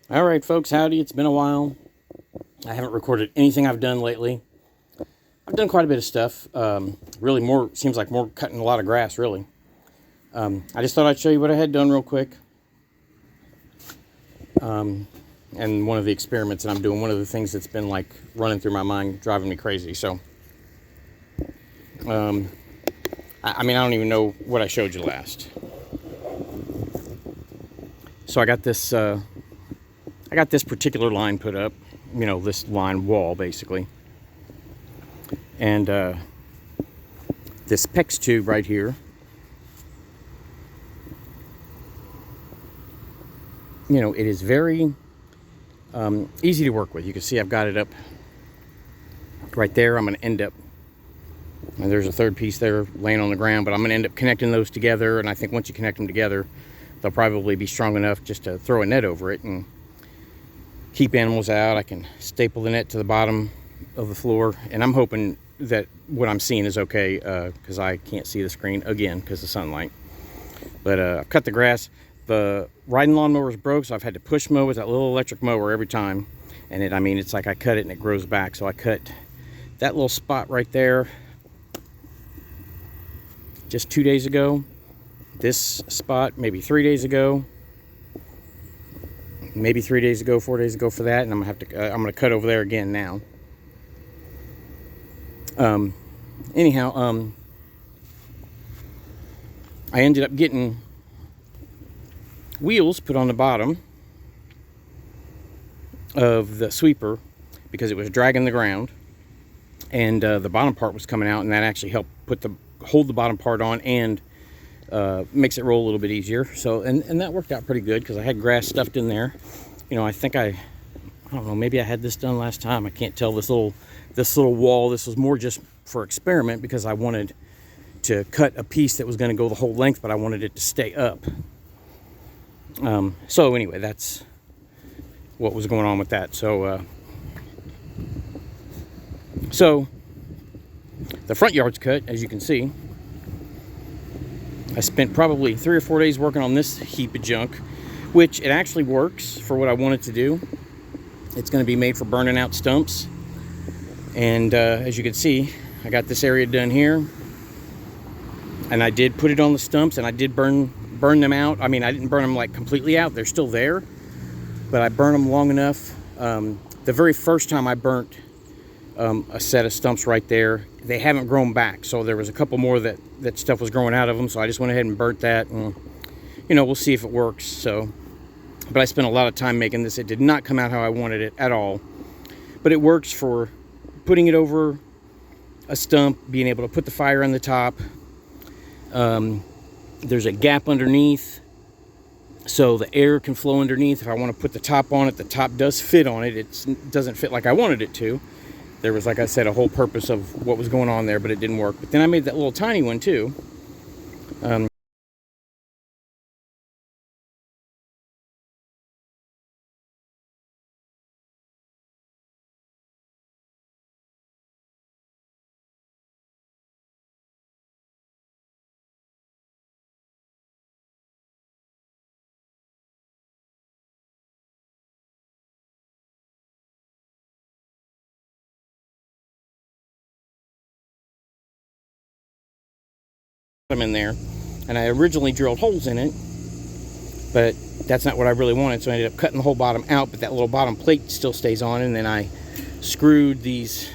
All right, folks, howdy. It's been a while. I haven't recorded anything I've done lately. I've done quite a bit of stuff. Really more, seems like more cutting a lot of grass, really. I just thought I'd show you what I had done real quick. And one of the experiments that I'm doing, one of the things that's been like running through my mind, driving me crazy. So, I mean, I don't even know what I showed you last. So I got this particular line put up, this line wall basically. And this PEX tube right here, it is very easy to work with. You can see I've got it up right there. I'm going to end up, and there's a third piece there laying on the ground, but I'm going to end up connecting those together. And I think once you connect them together, they'll probably be strong enough just to throw a net over it and keep animals out. I can staple the net to the bottom of the floor, and I'm hoping that what I'm seeing is okay, because I can't see the screen again because of sunlight. But I've cut the grass. The riding lawnmower is broke, so I've had to push mow with that little electric mower every time. And it's like I cut it and it grows back. So I cut that little spot right there just 2 days ago. This spot maybe 3 days ago. Maybe 3 days ago, 4 days ago for that. And I'm gonna cut over there again now. Anyhow, I ended up getting wheels put on the bottom of the sweeper because it was dragging the ground, and the bottom part was coming out, and that actually helped hold the bottom part on and makes it roll a little bit easier. So and that worked out pretty good because I had grass stuffed in there. I think I don't know, maybe I had this done last time. I can't tell. This little wall, this was more just for experiment because I wanted to cut a piece that was going to go the whole length, but I wanted it to stay up. So anyway, that's what was going on with that. So the front yard's cut, as you can see. I spent probably 3 or 4 days working on this heap of junk, which it actually works for what I wanted to do. It's going to be made for burning out stumps. And as you can see, I got this area done here. And I did put it on the stumps, and I did burn them out. I mean, I didn't burn them like completely out. They're still there. But I burned them long enough. The very first time I burnt a set of stumps right there, they haven't grown back. So there was a couple more that stuff was growing out of them. So I just went ahead and burnt that. And, we'll see if it works. So, but I spent a lot of time making this. It did not come out how I wanted it at all. But it works for putting it over a stump, being able to put the fire on the top. There's a gap underneath, so the air can flow underneath. If I want to put the top on it, the top does fit on it. It doesn't fit like I wanted it to. There was, like I said, a whole purpose of what was going on there, but it didn't work. But then I made that little tiny one too. In there, and I originally drilled holes in it, but that's not what I really wanted, so I ended up cutting the whole bottom out, but that little bottom plate still stays on, and then I screwed these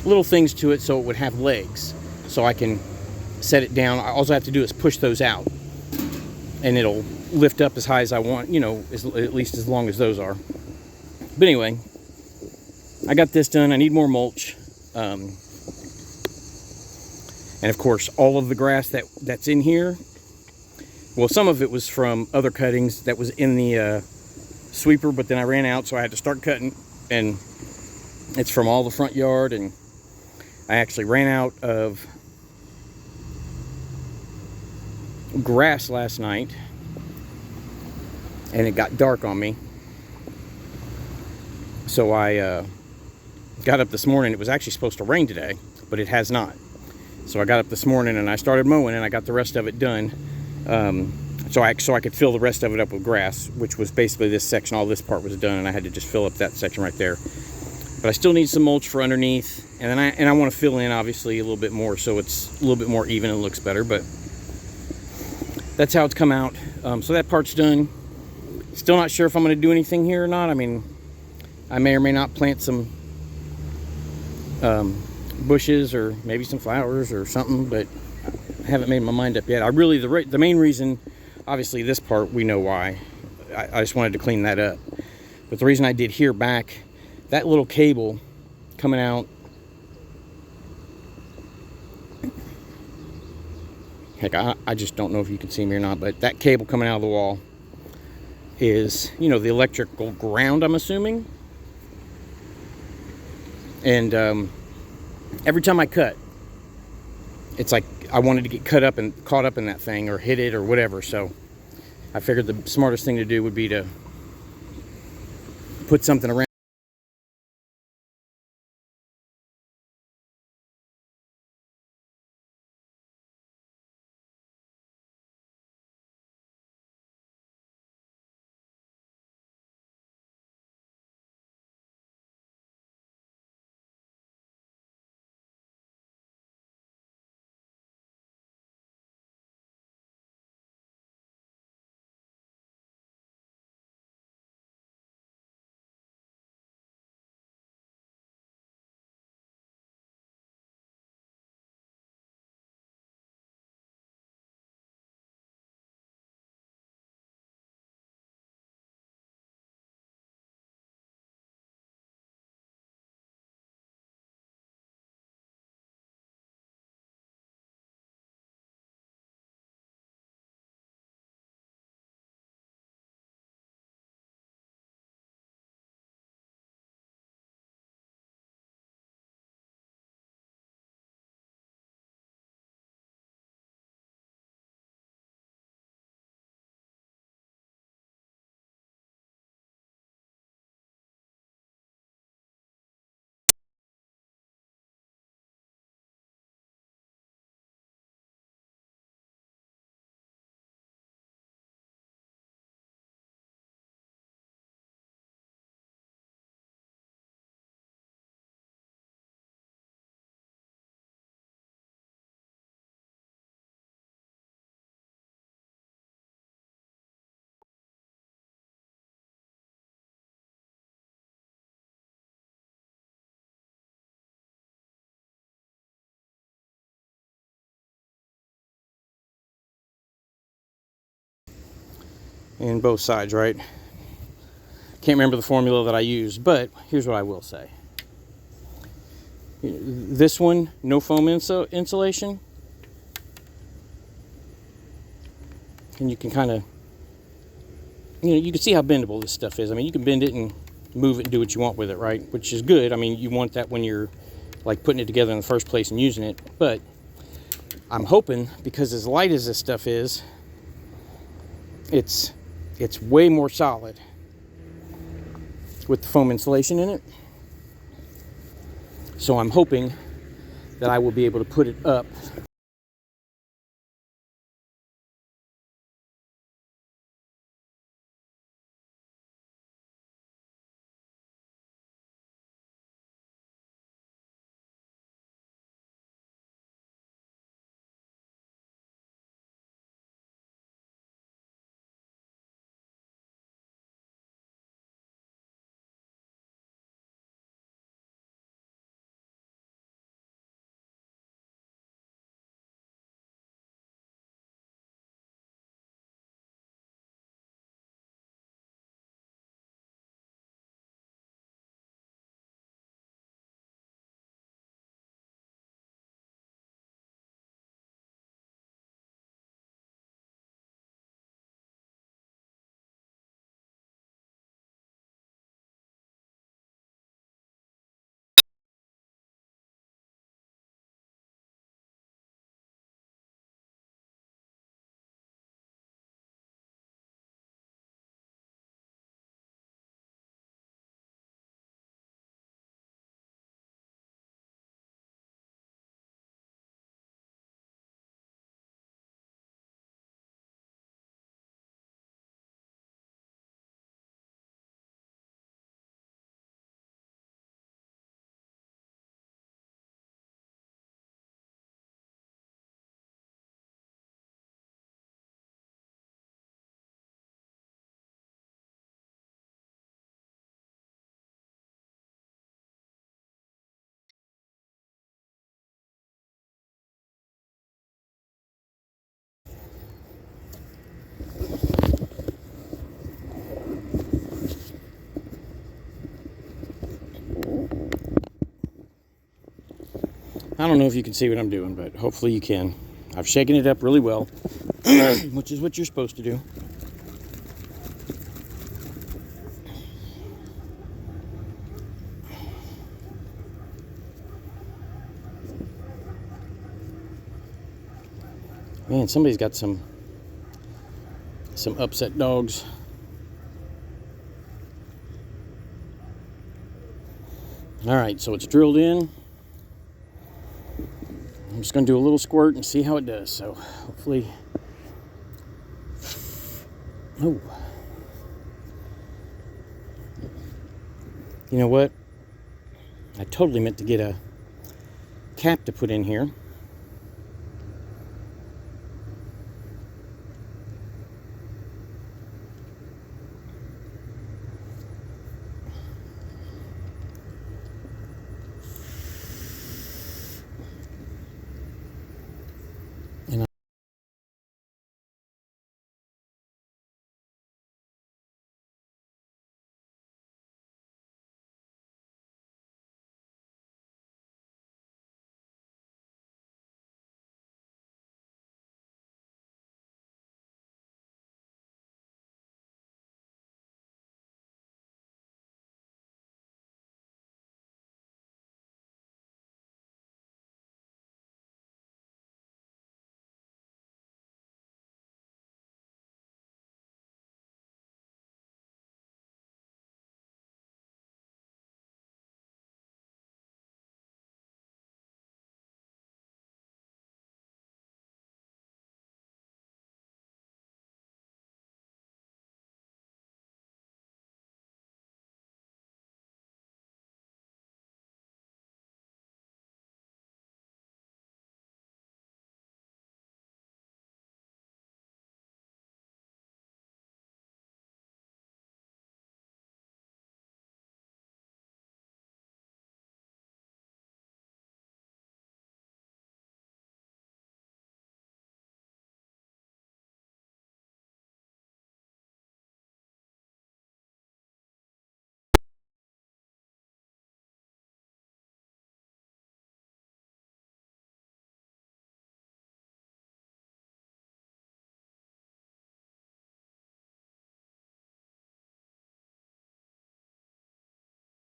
little things to it so it would have legs, so I can set it down. All I have to do is push those out, and it'll lift up as high as I want, at least as long as those are. But anyway, I got this done. I need more mulch. And of course, all of the grass that's in here, well, some of it was from other cuttings that was in the sweeper, but then I ran out, so I had to start cutting. And it's from all the front yard, and I actually ran out of grass last night, and it got dark on me. So I got up this morning. It was actually supposed to rain today, but it has not. So I got up this morning and I started mowing, and I got the rest of it done. I so I could fill the rest of it up with grass, which was basically this section. All this part was done, and I had to just fill up that section right there. But I still need some mulch for underneath, and then I want to fill in obviously a little bit more, so it's a little bit more even and looks better. But that's how it's come out. So that part's done. Still not sure if I'm going to do anything here or not. I mean, I may or may not plant some bushes or maybe some flowers or something, but I haven't made my mind up yet. The main reason, obviously this part we know why. I just wanted to clean that up. But the reason I did here back, that little cable coming out, heck, I just don't know if you can see me or not, but that cable coming out of the wall is, you know, the electrical ground, I'm assuming. And every time I cut, it's like I wanted to get caught up in that thing or hit it or whatever. So I figured the smartest thing to do would be to put something around. In both sides, right? Can't remember the formula that I used, but here's what I will say. This one, no foam insulation. And you can kind of, you can see how bendable this stuff is. I mean, you can bend it and move it and do what you want with it, right? Which is good. I mean, you want that when you're like putting it together in the first place and using it. But I'm hoping, because as light as this stuff is, it's way more solid with the foam insulation in it. So I'm hoping that I will be able to put it up I don't know if you can see what I'm doing, but hopefully you can. I've shaken it up really well, which is what you're supposed to do. Man, somebody's got some upset dogs. All right, so it's drilled in. I'm just going to do a little squirt and see how it does. So hopefully, oh, you know what? I totally meant to get a cap to put in here.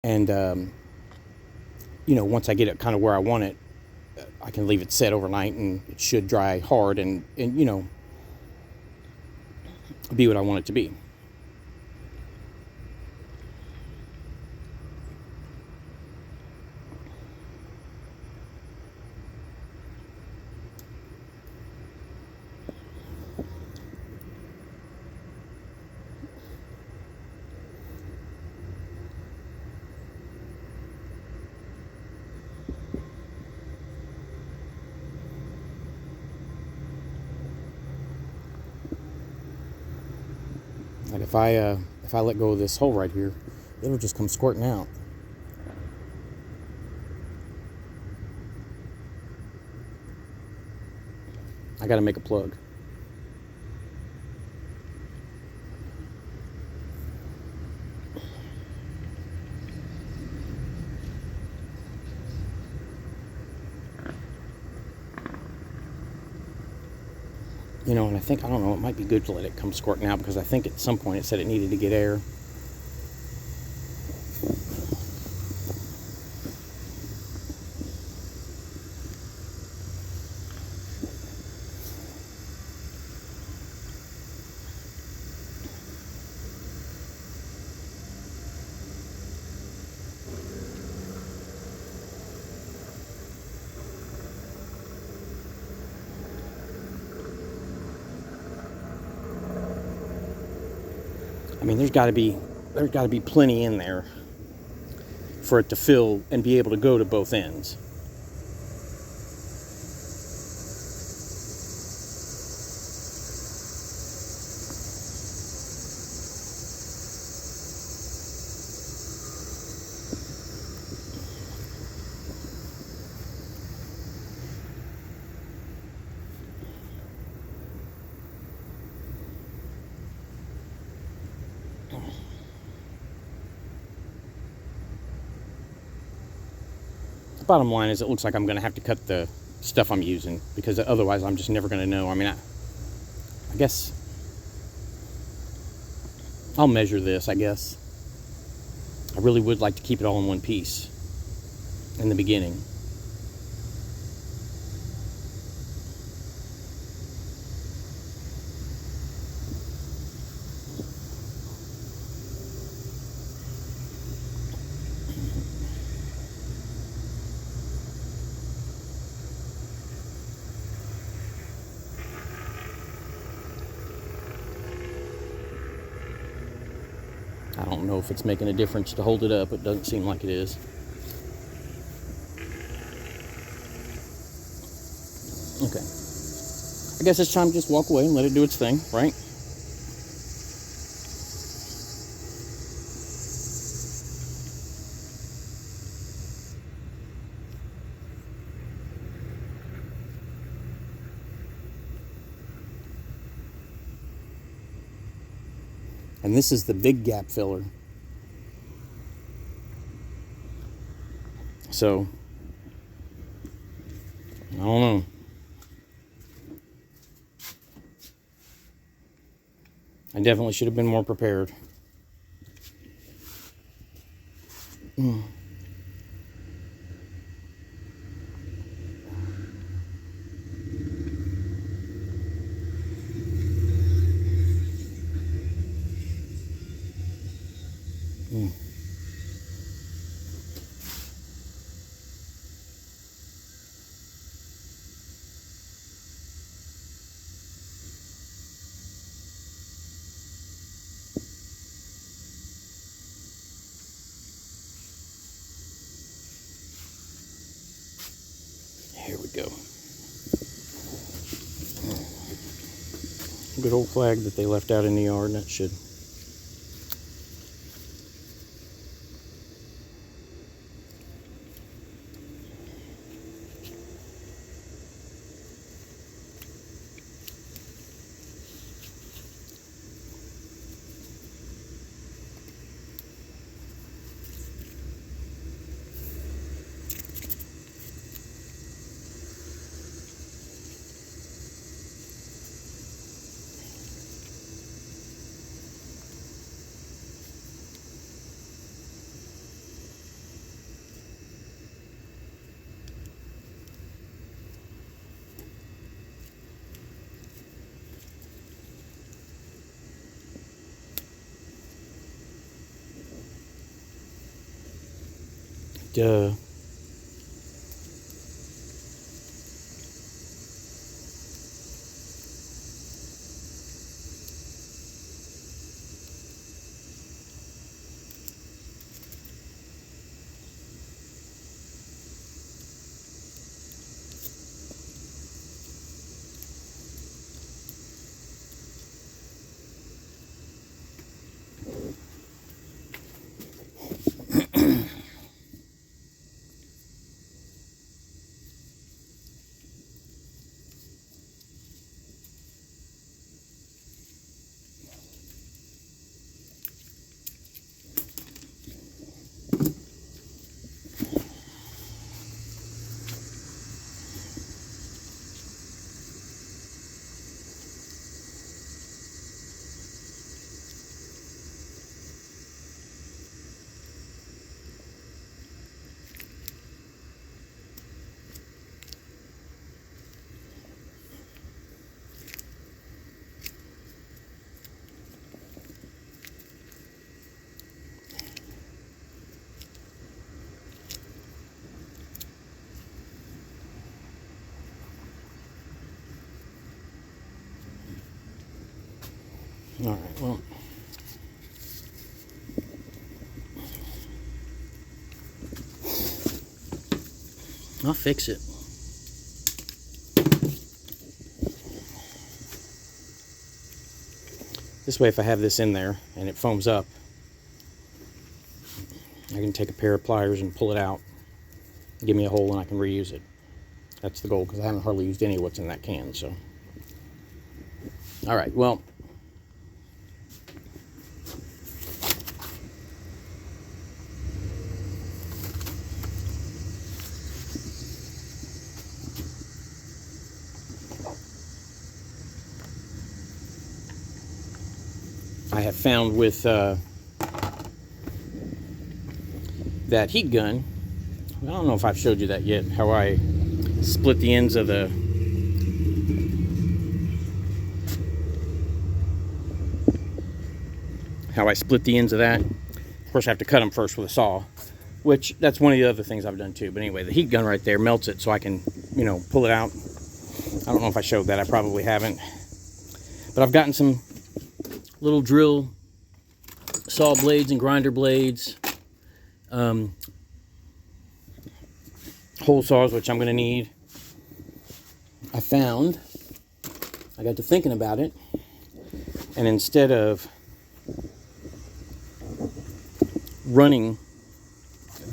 And you know, once I get it kind of where I want it, I can leave it set overnight, and it should dry hard and you know, be what I want it to be. Like if I let go of this hole right here, it'll just come squirting out. I got to make a plug. You know, and I think, I don't know, it might be good to let it come squirting out, because I think at some point it said it needed to get air. I mean, there's got to be plenty in there for it to fill and be able to go to both ends. bottom line is it looks like I'm going to have to cut the stuff I'm using, because otherwise I'm just never going to know. I mean, I guess I'll measure this, I guess. I really would like to keep it all in one piece in the beginning. I don't know if it's making a difference to hold it up. It doesn't seem like it is. Okay. I guess it's time to just walk away and let it do its thing, right? And this is the big gap filler. So, I don't know. I definitely should have been more prepared. Here we go. Good old flag that they left out in the yard, and that should. Duh. All right, well, I'll fix it. This way, if I have this in there and it foams up, I can take a pair of pliers and pull it out, give me a hole, and I can reuse it. That's the goal, because I haven't hardly used any of what's in that can, so. All right, well, I have found with that heat gun, I don't know if I've showed you that yet, how I split the ends of the that. Of course, I have to cut them first with a saw, which that's one of the other things I've done too. But anyway, the heat gun right there melts it so I can, you know, pull it out. I don't know if I showed that. I probably haven't. But I've gotten some little drill saw blades and grinder blades, hole saws, which I'm going to need. I got to thinking about it, and instead of running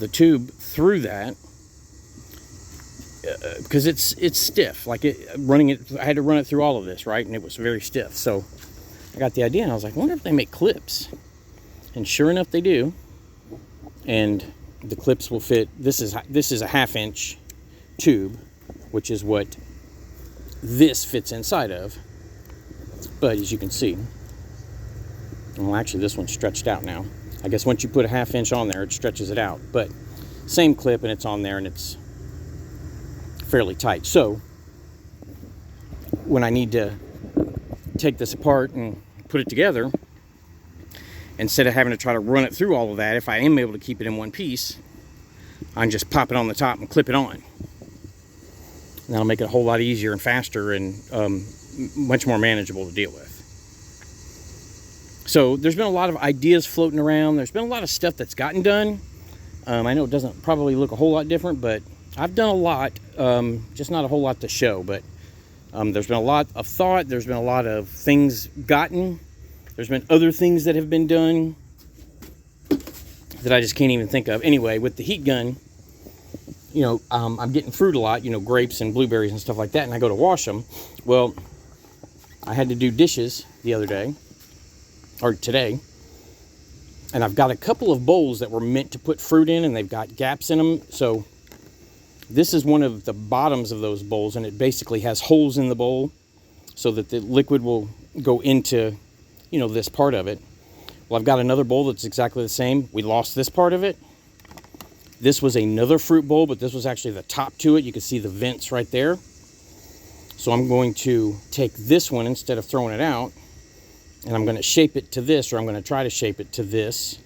the tube through that, because it's stiff, like running it, I had to run it through all of this, right? And it was very stiff. So I got the idea, and I was like, I wonder if they make clips. And sure enough, they do. And the clips will fit. This is a 1/2 inch tube, which is what this fits inside of. But as you can see, well, actually this one's stretched out now. I guess once you put a 1/2 inch on there, it stretches it out. But same clip, and it's on there, and it's fairly tight. So when I need to take this apart and put it together, instead of having to try to run it through all of that, if I am able to keep it in one piece, I can just pop it on the top and clip it on. And that'll make it a whole lot easier and faster and much more manageable to deal with. So there's been a lot of ideas floating around. There's been a lot of stuff that's gotten done. I know it doesn't probably look a whole lot different, but I've done a lot, just not a whole lot to show. But there's been a lot of thought. There's been a lot of things gotten. There's been other things that have been done that I just can't even think of. Anyway, with the heat gun, you know, I'm getting fruit a lot, you know, grapes and blueberries and stuff like that, and I go to wash them. Well, I had to do dishes the other day, or today, and I've got a couple of bowls that were meant to put fruit in, and they've got gaps in them. So this is one of the bottoms of those bowls, and it basically has holes in the bowl so that the liquid will go into, you know, this part of it. Well, I've got another bowl that's exactly the same. We lost this part of it. This was another fruit bowl, but this was actually the top to it. You can see the vents right there. So I'm going to take this one instead of throwing it out, and I'm going to shape it to this, or I'm going to try to shape it to this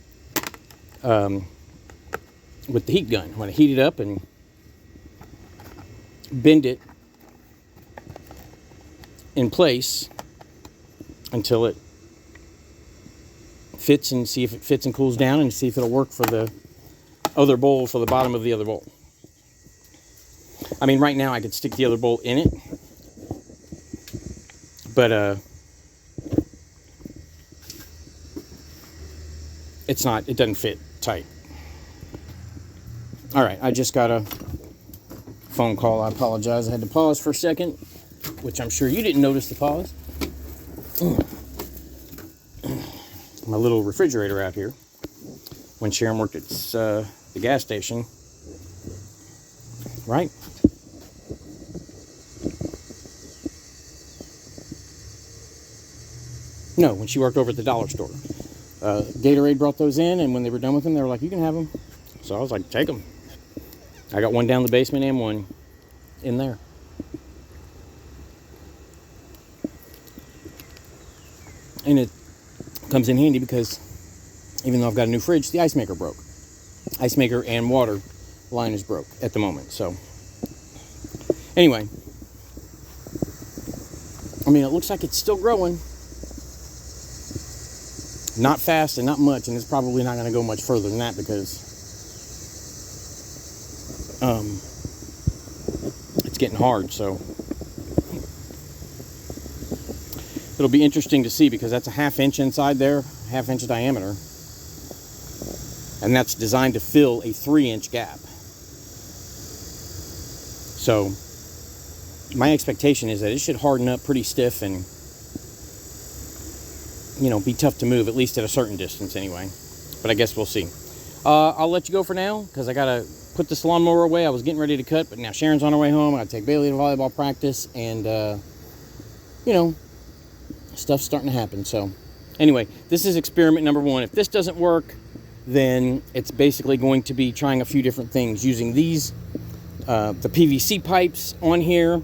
with the heat gun. I'm going to heat it up and bend it in place until it fits, and see if it fits and cools down, and see if it'll work for the other bowl, for the bottom of the other bowl. I mean, right now I could stick the other bowl in it, but it doesn't fit tight. All right, I just got a phone call. I apologize. I had to pause for a second, which I'm sure you didn't notice the pause. My little refrigerator out here, when Sharon worked at the gas station, right? No, when she worked over at the dollar store. Gatorade brought those in, and when they were done with them, they were like, you can have them. So I was like, take them. I got one down the basement and one in there. And it comes in handy because even though I've got a new fridge, the ice maker broke. Ice maker and water line is broke at the moment. So anyway, I mean, it looks like it's still growing. Not fast and not much, and it's probably not going to go much further than that because it's getting hard. So it'll be interesting to see, because that's a 1/2 inch inside there, 1/2 inch diameter, and that's designed to fill a 3-inch gap. So my expectation is that it should harden up pretty stiff and, you know, be tough to move, at least at a certain distance anyway. But I guess we'll see. I'll let you go for now, because I gotta put this lawnmower away. I was getting ready to cut, but now Sharon's on her way home. I gotta take Bailey to volleyball practice, and you know, stuff's starting to happen. So Anyway, this is experiment number 1. If this doesn't work, then it's basically going to be trying a few different things, using these, the PVC pipes on here,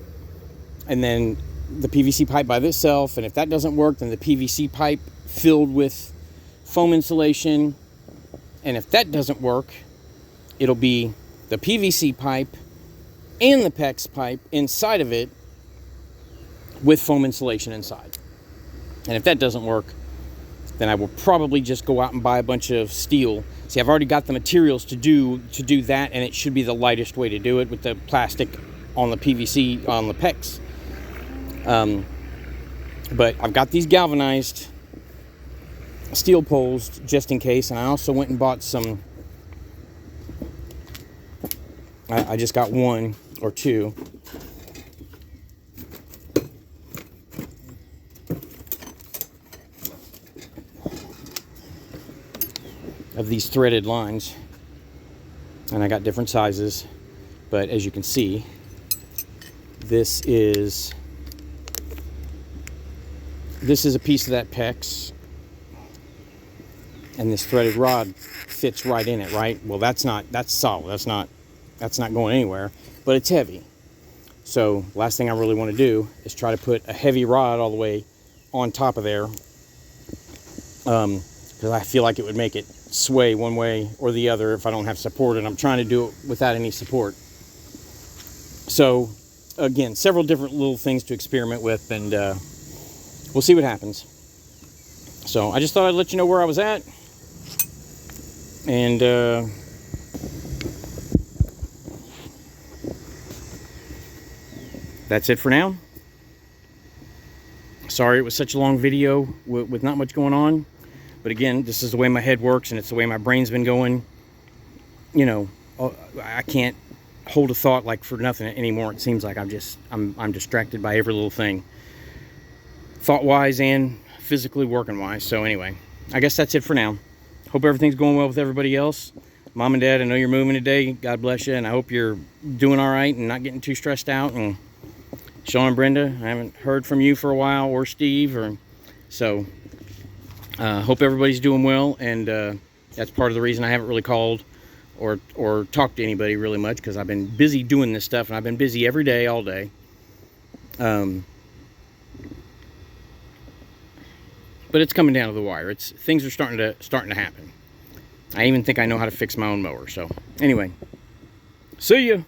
and then the PVC pipe by itself. And if that doesn't work, then the PVC pipe filled with foam insulation. And if that doesn't work, it'll be the PVC pipe and the PEX pipe inside of it with foam insulation inside. And if that doesn't work, then I will probably just go out and buy a bunch of steel. See, I've already got the materials to do that, and it should be the lightest way to do it, with the plastic on the PVC on the PEX. But I've got these galvanized steel poles just in case, and I also went and bought some. I just got 1 or 2. Of these threaded lines, and I got different sizes, but as you can see, this is a piece of that PEX, and this threaded rod fits right in it, right? Well, that's solid, that's not going anywhere, but it's heavy. So last thing I really want to do is try to put a heavy rod all the way on top of there, because I feel like it would make it sway one way or the other if I don't have support, and I'm trying to do it without any support. So again, several different little things to experiment with, and we'll see what happens. So I just thought I'd let you know where I was at, and that's it for now. Sorry it was such a long video with not much going on. But again, this is the way my head works, and it's the way my brain's been going. You know, I can't hold a thought like for nothing anymore. It seems like I'm distracted by every little thing, thought-wise and physically working-wise. So anyway, I guess that's it for now. Hope everything's going well with everybody else. Mom and Dad, I know you're moving today. God bless you, and I hope you're doing all right and not getting too stressed out. And Sean and Brenda, I haven't heard from you for a while, or Steve, so. Hope everybody's doing well, and that's part of the reason I haven't really called or talked to anybody really much, because I've been busy doing this stuff, and I've been busy every day, all day. But it's coming down to the wire. Things are starting to happen. I even think I know how to fix my own mower. So anyway, see ya.